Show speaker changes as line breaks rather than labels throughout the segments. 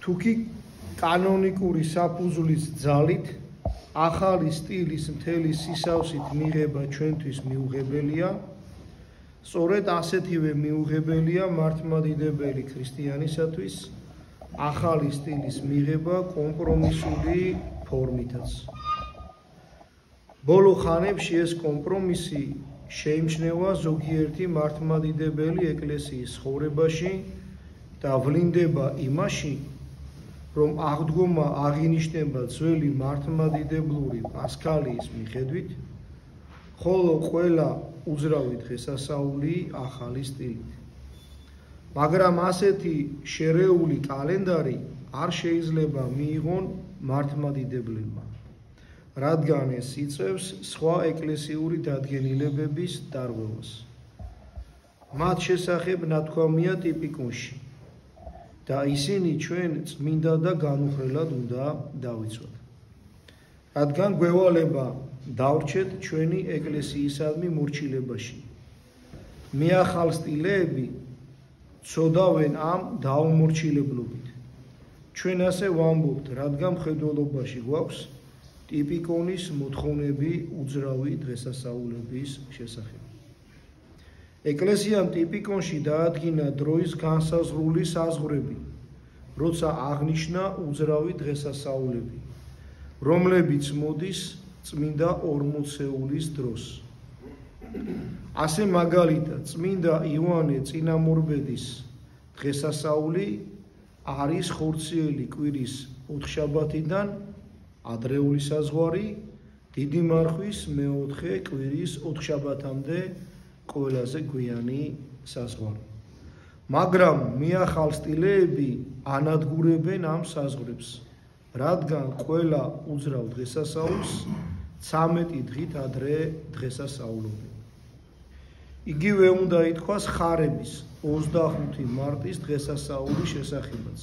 თუკი კანონიკური საფუძვლის ძალით ახალი სტილის მთელი სისავსით მიღება ჩვენთვის მიუღებელია, სწორედ ასეთივე მიუღებელია მართლმადიდებელი ქრისტიანისათვის ახალი სტილის მიღება კომპრომისული ფორმითაც. ბოლო ხანებში ეს კომპრომისი შეიმჩნევა ზოგიერთი მართლმადიდებელი ეკლესიის ცხოვრებაში და ვლინდება იმაში, რომ აღდგომა აღინიშნება ძველი მართლმადიდებლური პასქალიის მიხედვით, ხოლო ყველა უძრავი დღესასწაული ახალი სტილით. მაგრამ ასეთი შერეული კალენდარი არ შეიძლება მიიღონ მართლმადიდებლებმა, რადგან ეს იწვევს სხვა ეკლესიური დადგენილებების დარღვევას. მათ შესახებ ნათქვამია ტიპიკონში და ისინი ჩვენ წმინდა და განუხრელად უნდა დავიცვათ. რადგან გვევალება დავრჩეთ ჩვენი ეკლესიისადმი მორჩილებაში. მიახალ სტილეები ცოდავენ ამ დაუმორჩილებლობით. ჩვენ ასე ვამბობთ, რადგან მხედველობაში გვაქვს ტიპიკონის მოთხოვნები უძრავი დღესასწაულების შესახებ. ეკლესიამ ტიპიკონში დაადგინა დროის განსაზღვრული საზღვრები, როცა აღნიშნა უძრავი დღესასწაულები, რომლებიც მოდის წმინდა ორმოცეულის დროს. ასე მაგალითად, წმინდა იოანე წინამორბედის დღესასწაული არის ხორციელი კვირის ოთხშაბათიდან ადრეული საზღვარი დიდი მარხვის მეოთხე კვირის ოთხშაბათამდე ყველაზე გვიანი საზღვარი. მაგრამ მიახალ სტილეები ანადგურებენ ამ საზღვრებს, რადგან ყველა უძრავ დღესასწაულს 13 დღით ადრე დღესასწაულობენ. იგივე უნდა ითქვას ხარების 25 მარტის დღესასწაულის შესახებაც.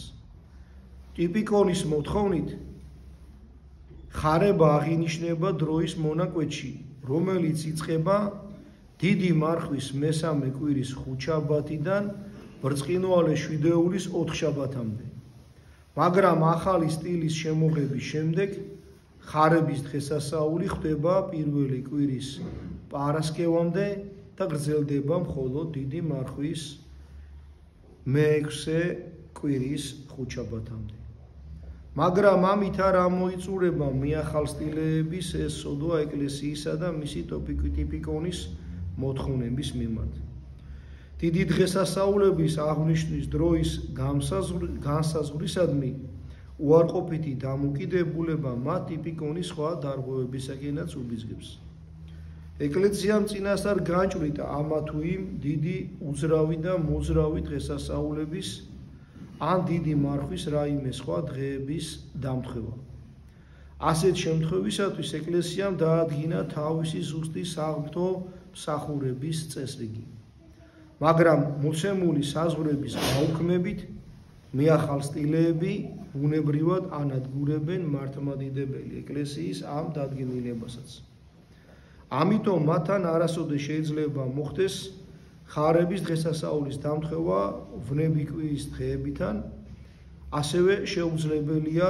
ტიპიკონის მოთხოვნით ხარება აღინიშნება დროის მონაკვეთში, რომელიც იწყება დიდი მარხვის მესამე კვირის ხუთშაბათიდან ბრწყინვალე შვიდეულის ოთხშაბათამდე. მაგრამ ახალი სტილის შემოღების შემდეგ ხარების დღესასწაული ხდება პირველი კვირის პარასკევამდე და გრძელდება მხოლოდ დიდი მარხვის მეექვსე კვირის ხუთშაბათამდე. მაგრამ ამით არ ამოიწურება მიახალ სტილეების ეს სოდვა ეკლესიისა და მისი ტიპიკონის მოთხოვნების მიმართ. დიდი დღესასწაულების აღნიშვნის დროის განსაზღვრისადმი უარყოფითი დამოკიდებულება მათ ტიპიკონის სხვა დარღვევებისაკენაც უბიძგებს. ეკლესიამ წინასწარ განჭვრიტა ამა თუ იმ დიდი უძრავი და მოძრავი დღესასწაულების ან დიდი მარხვის რაიმე სხვა დღეების დამთხევა. ასეთ შემთხვევისათვის ეკლესიამ დაადგინა თავისი ზუსტი საღვთო მსახურების წესრიგი. მაგრამ მოცემული საზღვრების გაუქმებით მიახალ სტილეები ბუნებრივად ანადგურებენ მართლმადიდებელი ეკლესიის ამ დადგენილებასაც. ამიტომ მათთან არასოდეს შეიძლება მოხდეს ხარების დღესასწაულის დამთხევა ვნები კვირის დღეებიდან, ასევე შეუძლებელია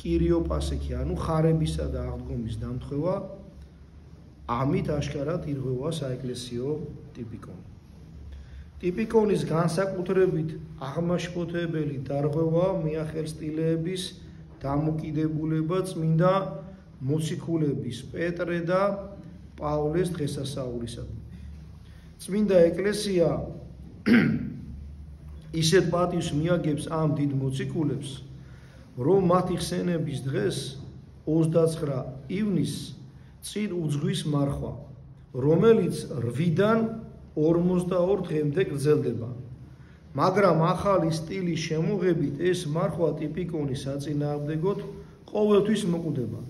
კირიოპასექი, ანუ ხარებისა და აღდგომის დამთხევა, ამით აშკარად ირღვევა საეკლესიო ტიპიკონი. ტიპიკონის განსაკუთრებით აღმაშფოთებელი დარღვევა მიახალ სტილეების დამოკიდებულება წმინდა მოციქულების პეტრე და პავლეს დღესასწაულისადმი. წმინდა ეკლესია ისეთ პატივს მიაგებს ამ დიდ მოციქულებს, რომ მათი ხსენების დღეს 29 ივნისს წინ უძღვის მარხვა, რომელიც 8-დან 42 დღემდე გრძელდება. მაგრამ ახალი სტილის შემოღებით ეს მარხვა ტიპიკონის საწინააღმდეგოდ ყოველთვის მოკვდება.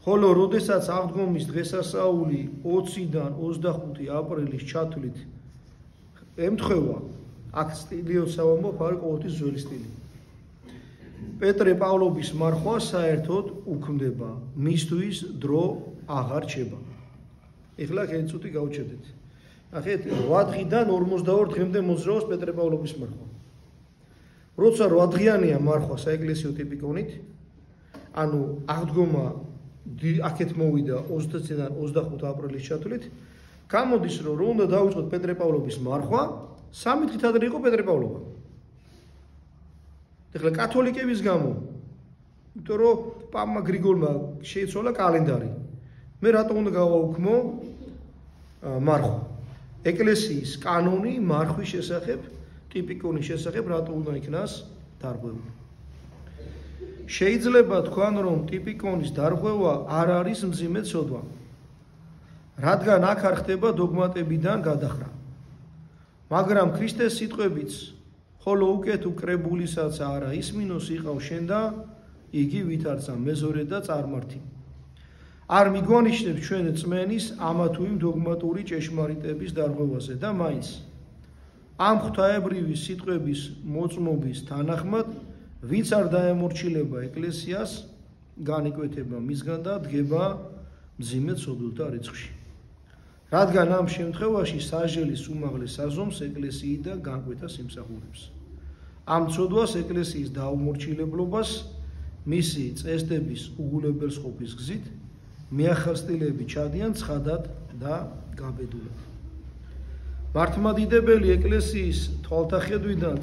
ხოლო როდესაც აღდგომის დღესასწაული 20-დან 25 აპრილის ჩათვლით ემთხვევა, აქ სტილიო სავამბობ არის ყოველთვის ძველი სტილი. პეტრე პავლობის მარხვა საერთოდ უქმდება, მისთვის დრო აღარ რჩება. ეხლა ხენწუთი გავუჩერდეთ. ნახეთ, 8 დღიდან 42 დღემდე მოძრაობს პეტრე პავლობის მარხვა. როცა 8 დღიანია მარხვა საეკლესიო ტიპიკონით, ანუ აღდგომა აქეთ მოვიდა 20-დან 25 აპრილის ჩათვლით, გამოდის რომ უნდა დავიწყოთ პეტრე-პავლობის მარხვა, 3 დღით ადრე იყო პეტრე-პავლობა. ეხლა კათოლიკების გამო, იმიტომ რომ პაპმა გრიგოლმა შეიცვალა კალენდარი. მე რატომ უნდა გავაუქმო მარხვა? ეკლესიის კანონი მარხვის შესახებ, ტიპიკონის შესახებ რატომ უნდა იქნას დარღვეული? შეიძლება თქვან რომ ტიპიკონის დარღვევა არ არის მძიმე ცოდვა, რადგან აქ არ ხდება დოგმატებიდან გადახრა. მაგრამ ქრისტეს სიტყვებიც, ხოლო უკეთ უკრებულისაც არა ისმინოს იყავ შენ და იგი ვითარცა მეზორე და წარმართი. არ მიგვანიშნებს ჩვენ წმენის ამა თუ იმ დოგმატური ჭეშმარიტების დარღვევაზე და მაინც ამ ღვთაებრივი სიტყვების მოწმობის თანახმად ვინც არ დაემორჩილება ეკლესიას განიკვეთება მისგან და დგება მძიმე ცოდულთა რიცხვში. რადგან ამ შემთხვევაში სასჯელის უმაღლეს საზომს ეკლესიიდან განკვეთას იმსახურებს. ამ ცოდვას ეკლესიის დაუმორჩილებლობას მისი წესდების უგულებელსყოფის გზით მიახერხილები ჩადიან ცხადად და გაბედულად. მართლმადიდებელი ეკლესიის თვალთახედვიდან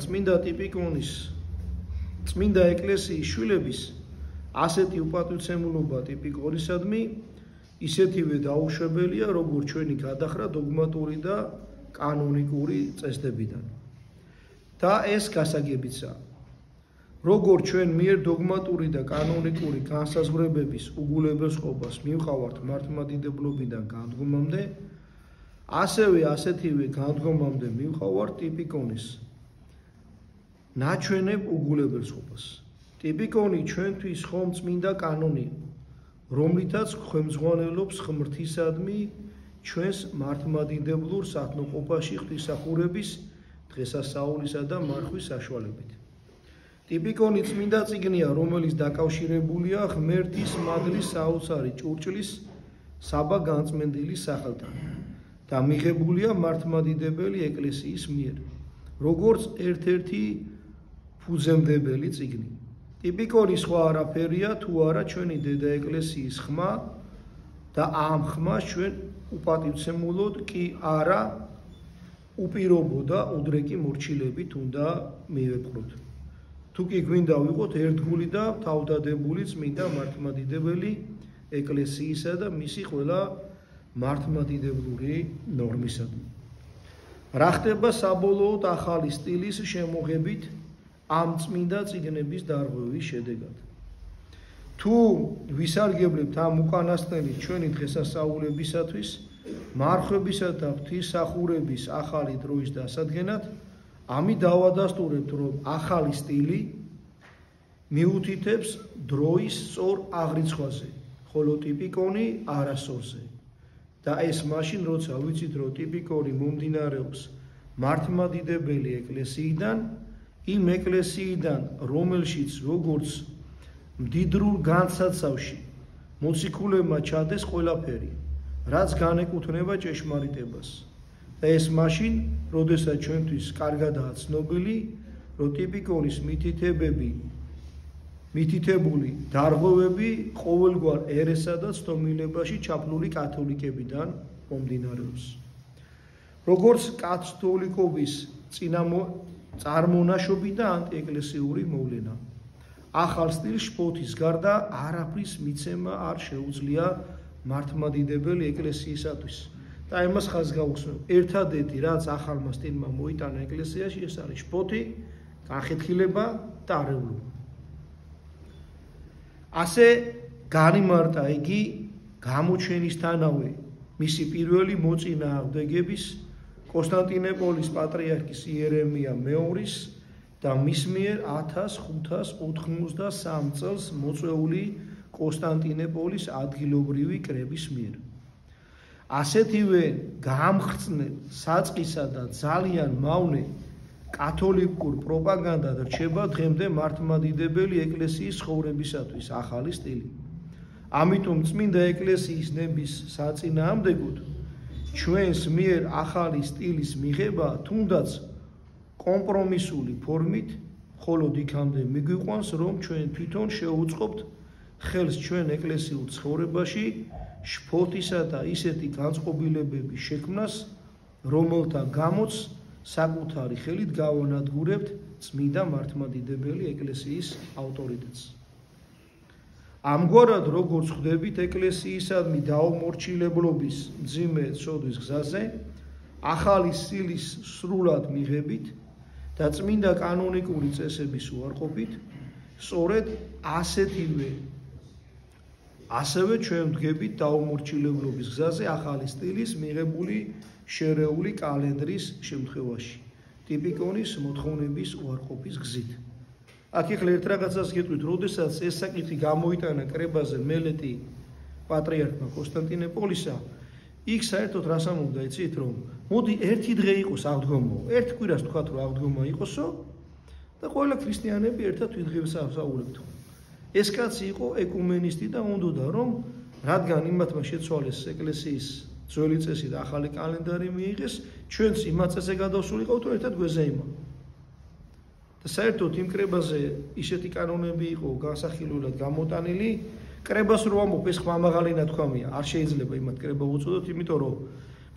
წმინდა ეკლესიის შვილების ასეთი უპატივცემულობა ტიპიკონისადმი ისეთივე დაუშვებელია, როგორც ჩვენი გადახრა დოგმატური და კანონიკური წესდებიდან. და ეს გასაგებიცაა. როგორც ჩვენ მიერ დოგმატური და კანონიკური განსაზღვრებების უგულებელსყოფას მივყავართ მართლმადიდებლობიდან განდგომამდე, ასევე ასეთივე განდგომამდე მივყავართ ტიპიკონის ნაჩვენებ უგულებელსყოფას. ტიპიკონი ჩვენთვის ხომ წმინდა კანონია, რომლითაც ხმძღვანელობს ღმრთისადმი ჩვენს მართლმადიდებლურ სათნოყოფაში ღვთისმსახურების დღესასწაულისა და მარხვის საშუალებით. ტიპიკონი წმინდა წიგნია, რომელიც დაკავშირებულია ღმერთის მადლის საოცარი ჭურჭლის საბა განწმენდილის სახელთან და მიღებულია მართლმადიდებელი ეკლესიის მიერ, როგორც ერთ-ერთი ფუძემდებელი წიგნი. ტიპიკონი სხვა არაფერია თუ არა ჩვენი დედა ეკლესიის ხმა და ამ ხმას ჩვენ უპატივცემულოდ კი არა უპირობო და უდრეკი მორჩილებით უნდა მივეპყროთ. თუ კი გვინდა ვიყოთ ერთგული და თავდადებული წმინდა მართლმადიდებელი ეკლესიისა და მისი ყველა მართლმადიდებლური ნორმისადმი. რა ხდება საბოლოოდ ახალი სტილის შემოღებით ამ წმინდა წიგნების დარღვევის შედეგად? თუ ვისარგებლებთ ამ უკანასკნელი ჩვენი დღესასწაულებისათვის, მარხვებისა და ღვთისმსახურების ახალი დროის დასადგენად, ამით დავადასტურებთ, რომ ახალი სტილი მიუთითებს დროის სწორ აღრიცხვაზე, ხოლო ტიპიკონი არასწორზე. და ეს მაშინ, როცა ვიცით, რომ ტიპიკონი მომდინარეობს მართლმადიდებელი ეკლესიიდან, იმ ეკლესიიდან, რომელშიც როგორც მდიდრულ განსაცავში მოციქულებმა ჩადეს ყველაფერი, რაც განეკუთვნება ჭეშმარიტებას. და ეს მაშინ, როდესაც ჩვენთვის კარგადაა ცნობილი, რომ ტიპიკონის მითითებული დარღვევები ყოველგვარ ერესა და ცდომილებაში ჩაფლული კათოლიკებიდან მომდინარეობს. როგორც კათოლიკობის წარმონაშობი და ანტიეკლესიური მოვლენა. ახალ სტილს შფოთის გარდა არაფრის მიცემა არ შეუძლია მართლმადიდებელი ეკლესიისათვის. და იმას ხაზს გავუსვევ, ერთადერთი რაც ახალმა სტილმა მოიტანა ეკლესიაში, ეს არის შფოთი, განხეთქილება და არეულობა. ასე განიმარტა იგი გამოჩენისთანავე მისი პირველი მოწინააღმდეგების კონსტანტინოპოლის პატრიარქის იერემია მეორის და მის მიერ 1593 წელს მოწვეული კონსტანტინოპოლის ადგილობრივი კრების მიერ. ასეთივე გამხსნელ საწყისა და ძალიან მავნე კათოლიკურ პროპაგანდად რჩება დღემდე მართლმადიდებელი ეკლესიის ცხოვრებისათვის ახალი სტილი. ამიტომ წმინდა ეკლესიის ნების საწინააღმდეგოდ ჩვენს მიერ ახალი სტილის მიღება თუნდაც კომპრომისული ფორმით ხოლო იქამდე მიგვიყვანს, რომ ჩვენ თვითონ შევუწყობთ ხელს ჩვენ ეკლესიურ ცხოვრებაში შფოთისა და ისეთი განწყობილებების შექმნას, რომელთა გამოც საკუთარი ხელით გავანადგურებთ წმინდა მართლმადიდებელი ეკლესიის ავტორიტეტს. ამგვარად, როგორც ხვდებით ეკლესიისადმი დაუმორჩილებლობის მძიმე ცოდვის გზაზე, ახალი სტილის სრულად მიღებით და წმინდა კანონიკური წესების უარყოფით, სწორედ ასევე ჩვენ ვდგებით დაუმორჩილებლობის გზაზე ახალი სტილის მიღებული შერეული კალენდრის შემთხვევაში, ტიპიკონის მოთხოვნების უარყოფის გზით. აქ ეხლა ერთ რაღაცას გეტყვით, როდესაც ეს საკითხი გამოიტანა კრებაზე მელეტი პატრიარქმა კონსტანტინოპოლისა, იქ საერთოდ რას ამბობდა, იცით, რომ მოდი ერთი დღე იყოს აღდგომო, ერთ კვირას თქვათ, რომ აღდგომა იყოსო და ყველა ქრისტიანები ერთად ვიდგევსაულებთო. ეს კაცი იყო ეკუმენისტი და უნდოდა, რომ რადგან იმათმა შეცვალეს ეკლესიის ძველი წესი და ახალი კალენდარი მიიღეს, ჩვენც იმათ წესზე გადავსულიყავთ, რომ ერთად გვეზეიმა. და საერთოდ იმ კრებაზე ისეთი კანონები იყო განსახილველად გამოტანილი, კრებას რო ამბობ, ეს ხმამაღალი ნათქვამია, არ შეიძლება იმათ კრება უწოდოთ, იმიტომ რომ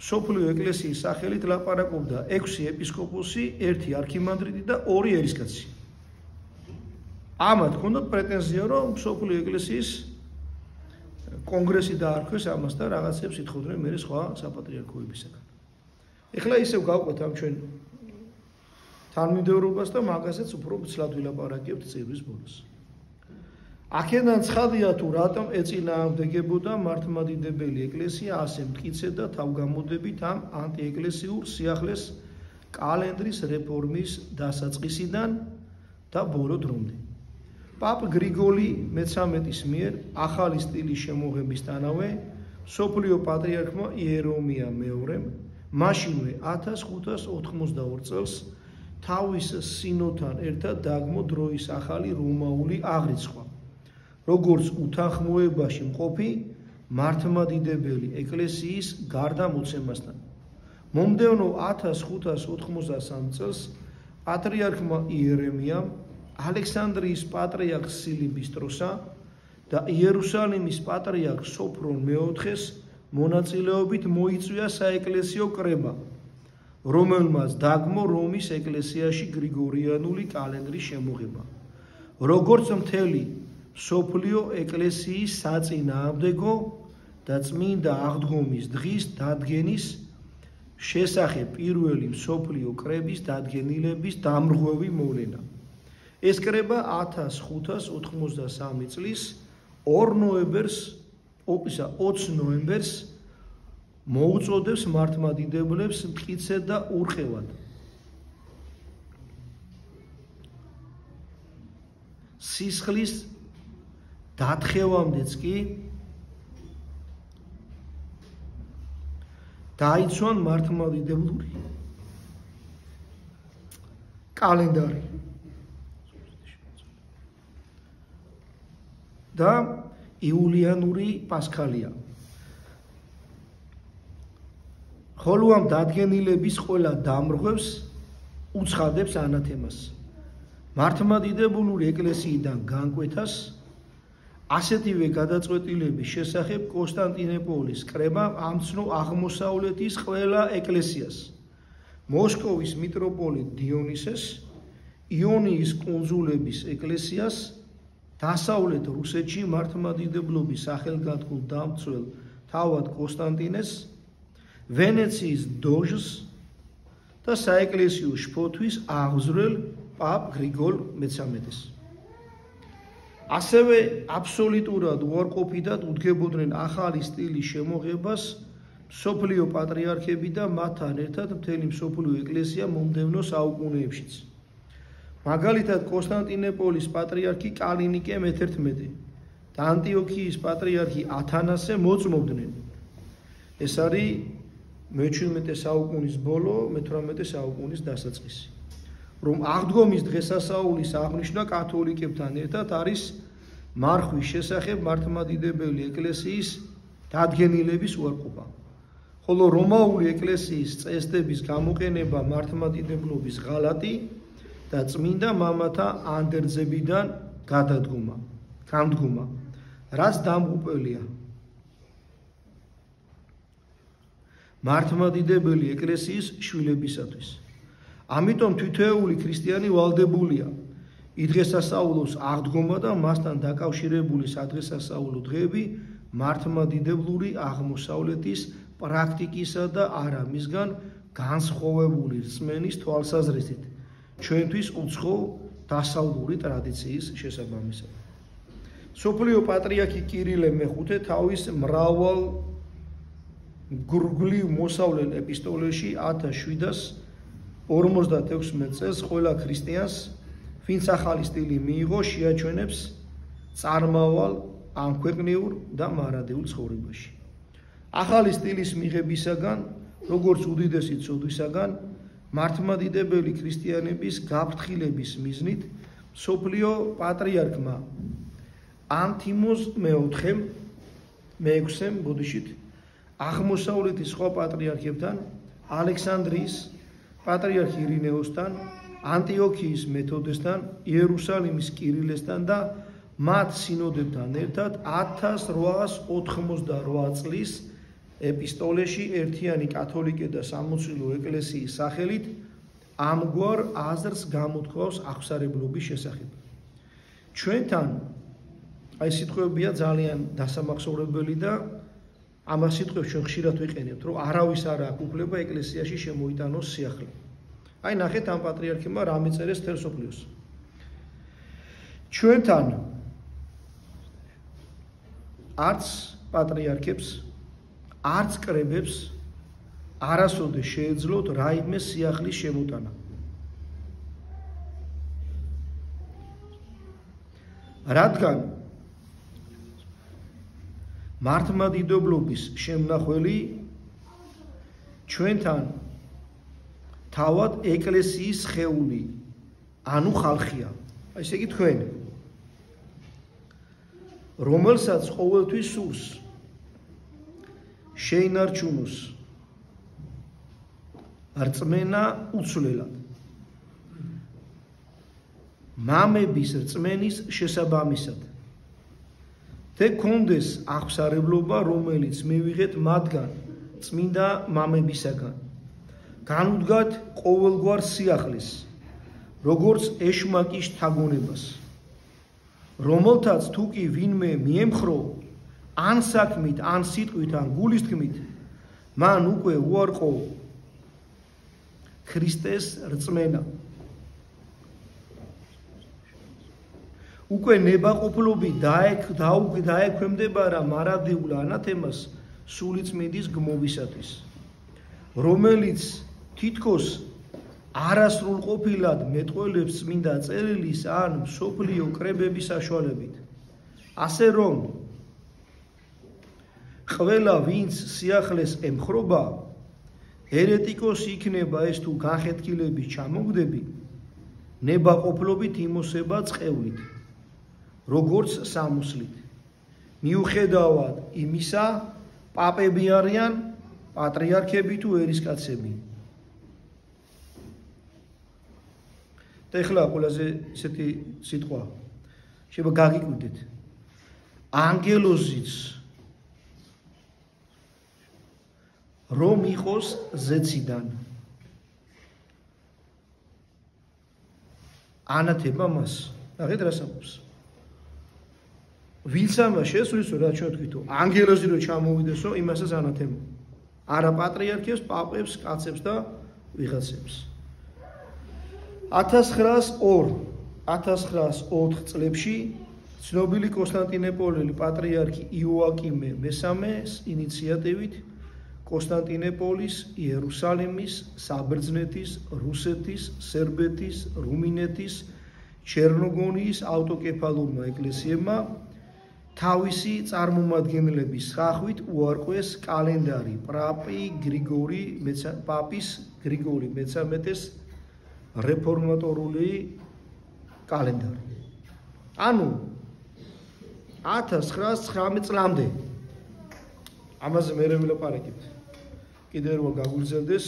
სოფლიო ეკლესიის სახელით ლაპარაკობდა 6 ეპისკოპოსი, 1 არქიმანდრიტი და 2 ერისკაცი. ამათ ჰქონდათ პრეტენზია, რომ სოფლიო ეკლესიის კონგრესი დაარქვეს ამას და რაღაცებს ითხოვდნენ მერე სხვა საპატრიარქოებისაგან. ეხლა ისევ გავყვეთ ამ ჩვენ თანმიმდევრობას და მაგასაც უფრო ცლად ვილაპარაკებთ წირვის ბოლოს. აქედან ცხადია თუ რატომ ეწინააღმდეგებოდა მართლმადიდებელი ეკლესია ასე მტკიცედ და თავგამოდებით ამ ანტიეკლესიურ სიახლეს კალენდრის რეფორმის დასაწყისიდან და ბოლო დრომდე. პაპ გრიგოლი მე-13-ის მიერ ახალი სტილის შემოღებისთანავე სოფლიო პატრიარქმა იერომია მეორემ მაშინვე 1582 წელს თავის სინოდთან ერთად დაგმო დროის ახალი რომაული აღრიცხვა, როგორც უთანხმოებაში მყოფი მართლმადიდებელი ეკლესიის გარდამოცემასთან. მომდევნო 1583 წელს პატრიარქმა იერემიამ ალექსანდრიის პატრიარქ სილიბისტროსა და იერუსალიმის პატრიარქ სოფრონ მეოთხეს მონაწილეობით მოიწვია საეკლესიო კრება, რომელმაც დაგმო რომის ეკლესიაში გრიგორიანული კალენდრის შემოღება, როგორც მთელი სოფლიო ეკლესიის საწინააღმდეგო და წმინდა აღდგომის დღის დადგენის შესახებ პირველი მსოფლიო კრების დადგენილების დამრღვევი მოვლენა. ეს კრება 1583 წლის 20 ნოემბერს მოუწოდებს მართლმადიდებლებს მტკიცედ და ურყევად სისხლის დათხევამდეც კი დაიცვან მართლმადიდებლური კალენდარი და იულიანური პასქალია. ხოლო ამ დადგენილების ყველა დამრღვევს უცხადებს ანათემას. მართლმადიდებლური ეკლესიიდან განკვეთას ასეთივე გადაწყვეტილების შესახებ კონსტანტინოპოლის კრებამ ამცნო აღმოსავლეთის ყველა ეკლესიას, მოსკოვის მიტროპოლიტ დიონისეს, იონიის კუნძულების ეკლესიას, დასავლეთ რუსეთში მართლმადიდებლობის სახელგანთქმულ დამცველ თავად კონსტანტინეს, ვენეციის დოჟს და საეკლესიო შფოთვის აღზრელ პაპ გრიგოლ მე-13-ს. ასევე აბსოლუტურად უარყოფითად უდგებოდნენ ახალი სტილის შემოღებას მსოფლიო პატრიარქები და მათთან ერთად მთელი მსოფლიო ეკლესია მომდევნო საუკუნეებშიც. მაგალითად კონსტანტინოპოლის პატრიარქი კალინიკე მე-11 და ანტიოქიის პატრიარქი ათანასე მოწმობდნენ. ეს არის მე-17 საუკუნის ბოლო, მე-18 საუკუნის დასაწყისი. რომ აღდგომის დღესასწაულის აღნიშვნა კათოლიკებთან ერთად არის მარხვის შესახებ მართლმადიდებელი ეკლესიის დადგენილების უარყოფა. ხოლო რომაული ეკლესიის წესდების გამოყენება მართლმადიდებლობის ღალატი და წმინდა მამათა ანდერძებიდან განდგომა, რაც დამღუპველია. მართლმადიდებელი ეკლესიის შვილებისათვის. ამიტომ თითოეული ქრისტიანი ვალდებულია დღესასწაულოს აღდგომა და მასთან დაკავშირებული სადღესასწაულო დღეები მართლმადიდებლური აღმოსავლეთის პრაქტიკისა და არა მისგან განსხვავებული რწმენის თვალსაზრისით ჩვენთვის უცხო დასავლური ტრადიციის შესაბამისად. სოფლიო პატრიარქი კირილე მეხუთე თავის მრავალ გრგვლივ მოსავლელ ეპისტოლეში 1756 წელს ყველა ქრისტიანს, ვინც ახალი სტილი მიიღო, შეაჩვენებს წარმავალ ამ ქვეყნიურ და მარადეულ ცხოვრებაში. ახალი სტილის მიღებისაგან, როგორც უდიდესი ცოდვისაგან, მართლმადიდებელი ქრისტიანების გაფრთხილების მიზნით სოფლიო პატრიარქმა ანთიმოზ მეექვსემ ბოდიშით აღმოსავლეთის სხვა პატრიარქებთან, ალექსანდრიის პატრიარქ ირინეოსთან, ანტიოქიის მეთოდესთან, იერუსალიმის კირილესთან და მათ სინოდებთან ერთად 1888 წლის ეპისტოლეში ერთიანი კათოლიკე და სამოცილო ეკლესიის სახელით ამგვარ აზრს გამოთქვავს აღსარებლობის შესახებ. ჩვენთან აი სიტყვებია ძალიან დასამახსოვრებელი და ამას სიტყვებს ჩვენ ხშირად ვიყენებთ, რომ არავის არ აქვს უფლება ეკლესიაში შემოიტანოს სიახლე. აი ნახეთ ამ პატრიარქებმა რა მიწერეს მთელ სოფლიოს. ჩვენთან არც პატრიარქებს, არც კრებებს არასოდეს შეეძლოთ რაიმე სიახლის შემოტანა. რადგან მართლმადიდებლობის შემნახველი ჩვენთან თავად ეკლესიის სხეული, ანუ ხალხია, ესე იგი თქვენ, რომელსაც ყოველთვის სურს შეინარჩუნოს რწმენა უცვლელად, მამების რწმენის შესაბამისად, და გქონდეს აღსარებლობა, რომელიც მივიღეთ მათგან, წმინდა მამებისაგან, განუდგათ ყოველგვარ სიახლეს, როგორც ეშმაკის თაგონებას, რომელთაც თუ კი ვინმე მიემხრო, ან საქმით, ან სიტყვით, ან გულის თქმით, მან უკვე უარყო ქრისტეს რწმენა. უკვე ნებაყოფლობით დაექვემდებარა მარადეულ ანათემას სულიწმინდის გმოვისათვის, რომელიც თითქოს არასრულყოფილად მეტყველებს წმინდა წერილის ან მსოფლიო კრებების საშუალებით. ასე რომ ყველა ვინც სიახლეს ემხრობა, ერეტიკოსი იქნება ეს თუ განხეთქილების ჩამოგდები, ნებაყოფლობით იმოსება წყევლით, როგორც სამოსლით. მიუხედავად იმისა, პაპები არიან, პატრიარქები თუ ერისკაცები. და ეხლა ყველაზე ისეთი სიტყვა შეიძლება გაგიკვირდეთ. ანგელოზიც რომ იყოს ზეციდან. ანათება მას. ნახეთ რა საუბარს. ვინცამა შესულისო რა ჩვენ თქვითო, ანგელოზი რო ჩამოვიდესო, იმასაც ანათება. არა პატრიარქებს, პაპებს, კაცებს და ვიღაცებს. 1904 წლებში ცნობილი კონსტანტინოპოლელი პატრიარქი იოაკიმე მესამეს ინიციატივით კონსტანტინოპოლის, იერუსალიმის, საბერძნეთის, რუსეთის, სერბეთის, რუმინეთის, ჩერნოგორიის ავტოკეფალურმა ეკლესიებმა თავისი წარმომადგენლების ხახვით უარყვეს კალენდარი პაპის გრიგორი მე-13-ის რეფორმატორული კალენდარი. ანუ 1919 წლამდე. ამაზე მე ვილაპარაკებ. კიდევ რომ გაგვიგზელდეს,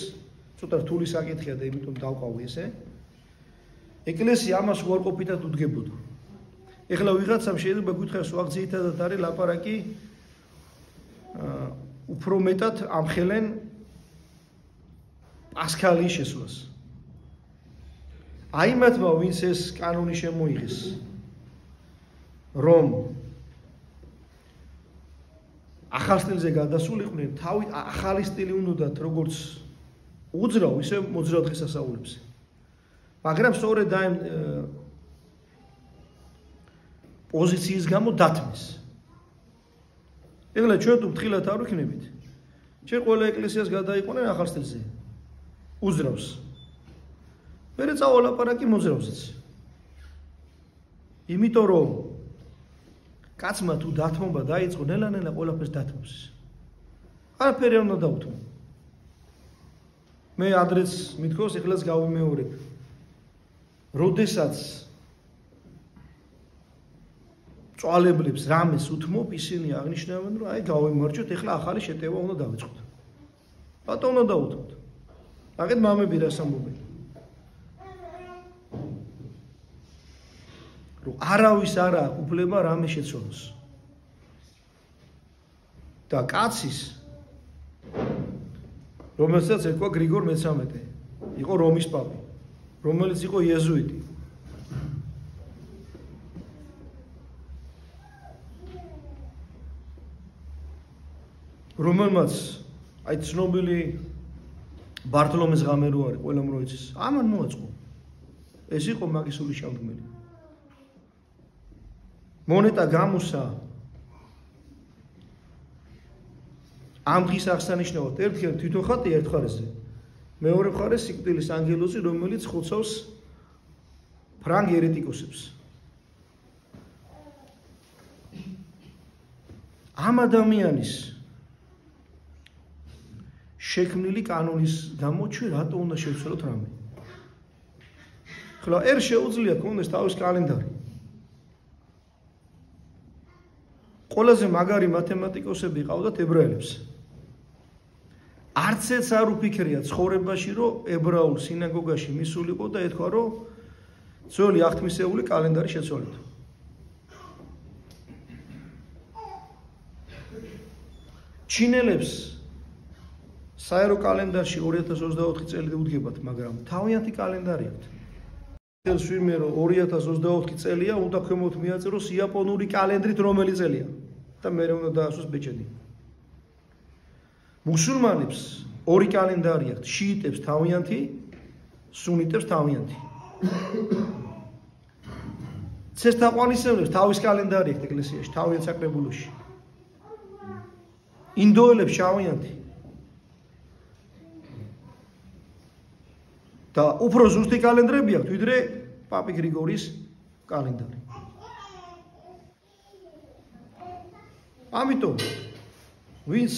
ცოტა რთული საკითხია და იმიტომ დავყავი ესე. ეკლესია ამას უარყოფითად უდგებოდა. ეხლა ვიღაცამ შეიძლება გითხრას ვაღ ძირითადად არის ლაპარაკი უფრო მეტად ამხელენ პასქალის შესვლას. აი მათმა ვინც ეს კანონი შემოიღეს რომ ახალ სტილზე გადასულიყვნენ, თავი ახალი სტილი უნდათ როგორც უძრავ, ისე მოძრავ დღესასწაულებზე. მაგრამ სწორედ აი პოზიციის გამო დათმეს. ეხლა ჩვენ თუ ფრთხილად არ ვიქნებით, ჩვენ ყველა ეკლესიას გადაიყვნენ ახალ სტილზე. უძრავს. მერე წავალაპარაკი მოძრავზეც. იმიტომ რომ კაცმა თუ დათმობა დაიწყო, ნელა-ნელა ყველაფერს დათმობს. არაფერი არ უნდა დაუთმო. მე ადრეც მithქოს, ეხლაც გავიმეორებ. როდესაც წვალებლებს რამეს უთმობ, ისინი აღნიშნავენ, რომ აი გავიმარჯვეთ, ეხლა ახალი შეტევა უნდა დავიწყოთ. რატო უნდა დაუთმოთ? აგეთ მამები რას ამბობენ? რომ არავის არ აქვს უფლება რამე შეცვალოს. და კაცის რომელსაც ერქვა გრიგორ მე-13, იყო რომის პაპი, რომელიც იყო იეზუიტი. რომელმაც აი ცნობილი ბართლომეს ღამე რო არის, ყველამ რო იცის, ამან მოაწყო. ეს იყო მაგისული შავდგმელი. მონეტა გამოსა ამ დღის აღსანიშნავად ერთხელ თვითონ ხატი ერთ მხარეზე, მეორე მხარეს სიკვდილის ანგელოზი, რომელიც ხოცავს ფრანგ ერეტიკოსებს. ამ ადამიანის შექმნილი კანონის გამო ჩვენ რატო უნდა შევცვალოთ რამე? ხლა ერთ შეუძლია კონდეს თავის კალენდარი. ყველაზე მაგარი მათემატიკოსები ყავდათ ებრაელებს. არც ეს არ უფიქრია ცხოვრებაში, რომ ებრაულ სინაგოგაში მისულიყო და ეთქვა, რომ ძველი აღთმისეული კალენდარი შეცვალეთ. ჩინელებს საერო კალენდარში 2024 წელი უდგებათ, მაგრამ თავიანთი კალენდარი აქვთ. წელს ვინმე რომ 2024 წელია, უნდა ქვემოთ მიაწეროს იაპონური კალენდრით რომელი წელია და მე უნდა დაასვას ბეჭედი. მუსულმანებს ორი კალენდარი აქვთ, შიიტებს თავიანთი, სუნიტებს თავიანთი. ცესთაყვანისევლებს თავის კალენდარი აქვთ ეკლესიაში, თავიანთ საკრებულოში. ინდოელებს შავიანთი. და უფრო ზუსტი კალენდრები აქვთ, ვიდრე პაპი გრიგორის კალენდარი. ამიტომ ვინც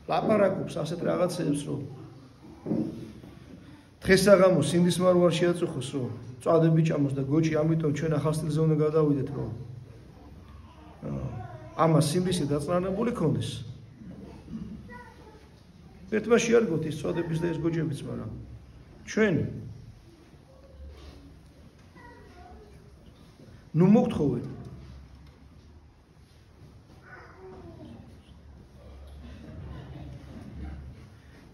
ლაპარაკობს ასეთ რაღაცებს, რომ დღესაღამო სინდისმარ ვარ შეაწუხოს, რომ წვადები ჭამოს და გოჭი, ამიტომ ჩვენ ახალ სტილზე უნდა გადავიდეთ, რომ ამას სიმბისი დაწნანებული ქონდეს. ერთმა შეარგოთ ის წვადების და ეს გოჭებიც, მაგრამ ჩვენ ნუ მოგთხოვენ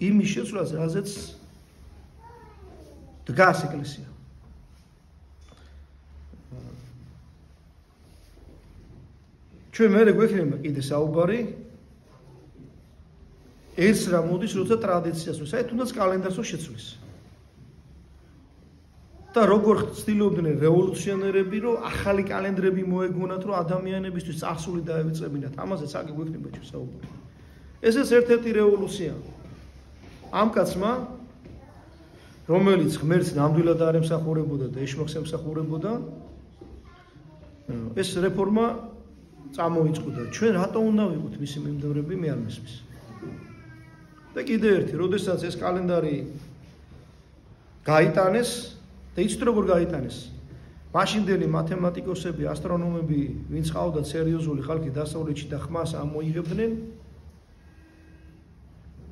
იმის შეცვლას, რაზეც დგას ეკლესია. ჩვენ მერე გვექნება კიდე საუბარი ეს რა მოდის, როცა ტრადიციას თუნდაც კალენდარსო შეცვლის. და როგორ ცდილობდნენ რევოლუციონერები, რომ ახალი კალენდრები მოეგონათ, რომ ადამიანებისთვის წარსული დაევიწყებინათ. ამაზეც აგი გვექნება ჩვენ საუბარი. ესეც ერთ-ერთი რევოლუცია. ამ კაცმა, რომელიც ღმერთს ნამდვილად არ ემსახურებოდა და ეშმაკს ემსახურებოდა, ეს რეფორმა წამოიწყო და ჩვენ რატო უნდა ვიყოთ მისი მიმდევრები, მე არ მესმის. და კიდე ერთი, როდესაც ეს კალენდარი გაიტანეს და იცით როგორ გაიტანეს? მაშინდელი მათემატიკოსები, ასტრონომები, ვინც ყავდათ სერიოზული ხალხი დასავლეთში და ხმას ამოიღებდნენ,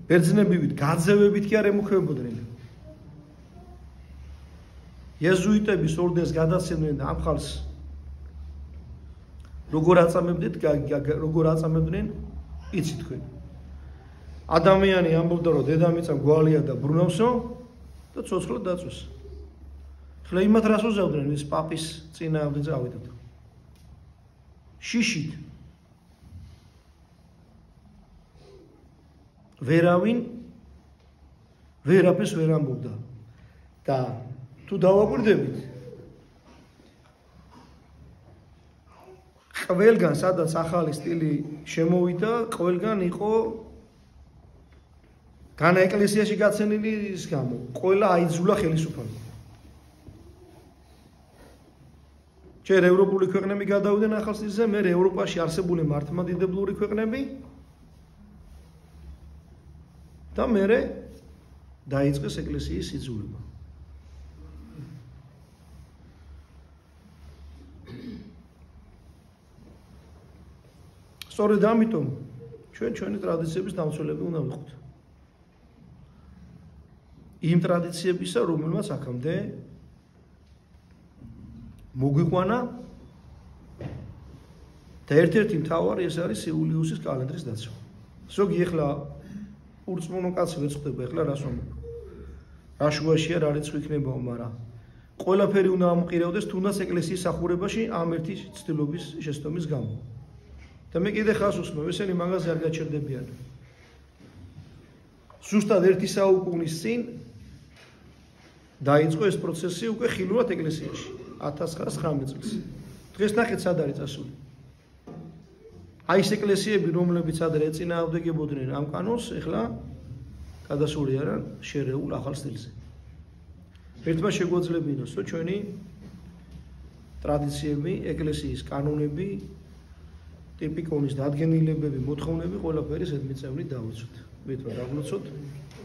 ბერძნებივით, გაძევებით კი არ ემუქრებოდნენ. იეზუიტების ორდენს გადაცემდნენ და ამ ხალხს როგორ აწამებდნენ, იცით თქვენ. ადამიანი ამბობდა, რომ დედამიწა გვალია და ბრუნავსო და ცოცხლად დაწვეს. ხლა იმათ რას უზავდნენ ის პაპის წინააღმდეგ წავიდოთ. შიშით. ვერავინ ვერაფერს ვერ ამბობდა. და თუ დავაკვირდებით ყველგან სადაც ახალი სტილი შემოვიდა, ყველგან იყო განა ეკლესიაში გაცენილი ის გამო, ყველა აიძულა ხელისუფალ. ჯერ ევროპული ქვეყნები გადავიდნენ ახალ სტილზე, მე ევროპაში არსებული მართლმადიდებლური ქვეყნები და მე დაიწყეს ეკლესიის იძულება. სწორედ ამიტომ ჩვენი ტრადიციების დამცველები უნდა ვიყოთ. იმ ტრადიციებისა, რომელმაც აქამდე მოგვიყვანა და ერთ-ერთი მთავარი ეს არის იულიუსის კალენდრის დაცვა. ზოგი ეხლა ურწმუნო კაცი ვერ ხვდება, ეხლა რას ვამბობ. რა შუაშია რა რიცხვი იქნებაო, მაგრამ ყველაფერი უნდა ამყირებდეს თუნდაც ეკლესიის სახურებაში ამ ერთი ცდილობის შესწომის გამო. და მე კიდე ხას უსმევ, ესენი მაგაზე არ გაჩერდებიან. ზუსტად ერთი საუკუნის წინ დაიწყო ეს პროცესი უკვე ხილულად ეკლესიაში 1919 წელს. დღეს ნახეთ სად არის წასული. აი ეს ეკლესიები, რომლებიც ადრე ეწინააღმდეგებოდნენ ამ კანონს, ეხლა გადასული არიან შერეულ ახალ სტილზე. ერთმა შეგვიძლებინოს, რომ ჩვენი ტრადიციები, ეკლესიის კანონები, ტიპიკონის დადგენილებები, მოთხოვნები ყველაფერი ზედმიწევნით დავიცვით. ვით რომ დაგლოცოთ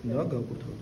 და გავკურთხოთ.